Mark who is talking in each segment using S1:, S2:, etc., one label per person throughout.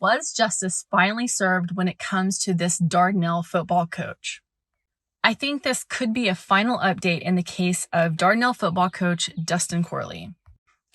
S1: Was justice finally served when it comes to this Dardanelle football coach? I think this could be a final update in the case of Dardanelle football coach Dustin Corley.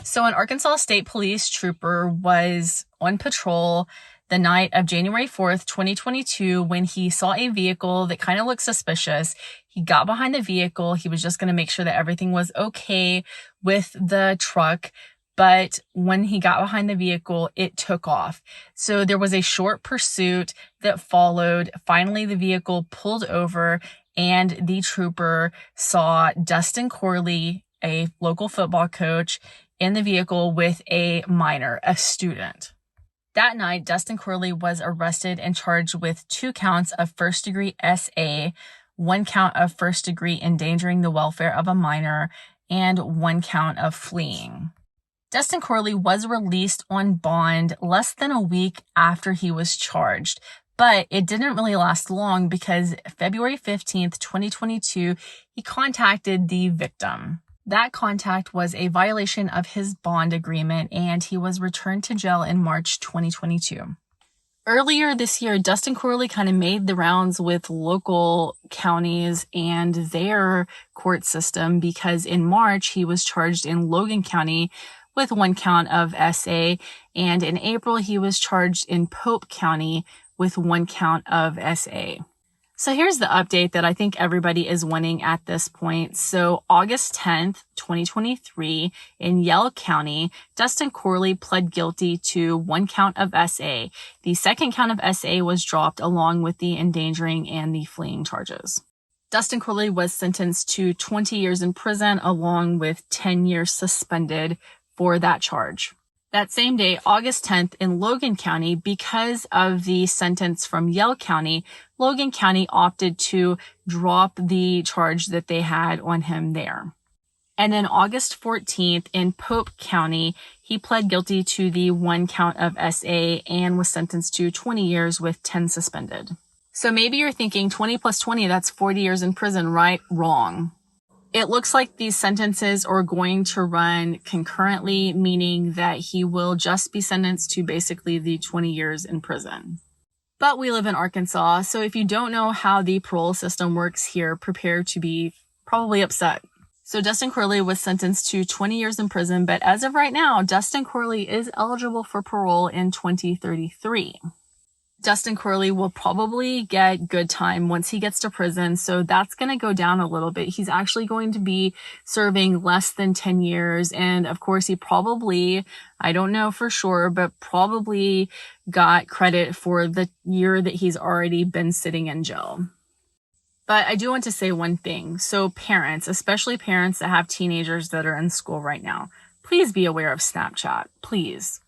S1: So an Arkansas State Police trooper was on patrol the night of January 4th, 2022, when he saw a vehicle that kind of looked suspicious. He got behind the vehicle. He was just going to make sure that everything was okay with the truck. But when he got behind the vehicle, it took off. So there was a short pursuit that followed. Finally, the vehicle pulled over and the trooper saw Dustin Corley, a local football coach, in the vehicle with a minor, a student. That night, Dustin Corley was arrested and charged with 2 counts of first-degree SA, 1 count of first-degree endangering the welfare of a minor, and 1 count of fleeing. Dustin Corley was released on bond less than a week after he was charged, but it didn't really last long because February 15th, 2022, he contacted the victim. That contact was a violation of his bond agreement, and he was returned to jail in March 2022. Earlier this year, Dustin Corley kind of made the rounds with local counties and their court system because in March, he was charged in Logan County with 1 count of SA, and in April, he was charged in Pope County with 1 count of SA. So here's the update that I think everybody is wanting at this point. So August 10th, 2023, in Yell County, Dustin Corley pled guilty to 1 count of SA. The 2nd count of SA was dropped along with the endangering and the fleeing charges. Dustin Corley was sentenced to 20 years in prison along with 10 years suspended for that charge. That same day, August 10th, in Logan County, because of the sentence from Yell County, Logan County opted to drop the charge that they had on him there. And then August 14th, in Pope County, he pled guilty to the 1 count of SA and was sentenced to 20 years with 10 suspended. So maybe you're thinking 20 plus 20, that's 40 years in prison, right? Wrong. It looks like these sentences are going to run concurrently, meaning that he will just be sentenced to basically the 20 years in prison. But we live in Arkansas, so if you don't know how the parole system works here, prepare to be probably upset. So Dustin Corley was sentenced to 20 years in prison, but as of right now, Dustin Corley is eligible for parole in 2033. Dustin Corley will probably get good time once he gets to prison, so that's going to go down a little bit. He's actually going to be serving less than 10 years, and of course he probably, I don't know for sure, but probably got credit for the year that he's already been sitting in jail. But I do want to say one thing. So parents, especially parents that have teenagers that are in school right now, please be aware of Snapchat, please.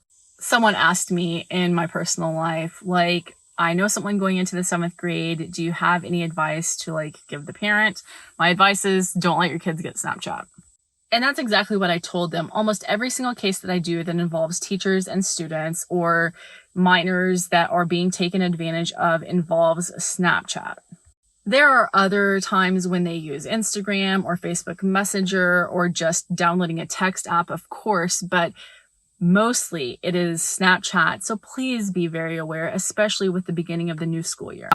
S1: Someone asked me in my personal life, like, I know someone going into the 7th grade. Do you have any advice to give the parent? My advice is don't let your kids get Snapchat. And that's exactly what I told them. Almost every single case that I do that involves teachers and students or minors that are being taken advantage of involves Snapchat. There are other times when they use Instagram or Facebook Messenger or just downloading a text app, of course, but mostly it is Snapchat, so please be very aware, especially with the beginning of the new school year.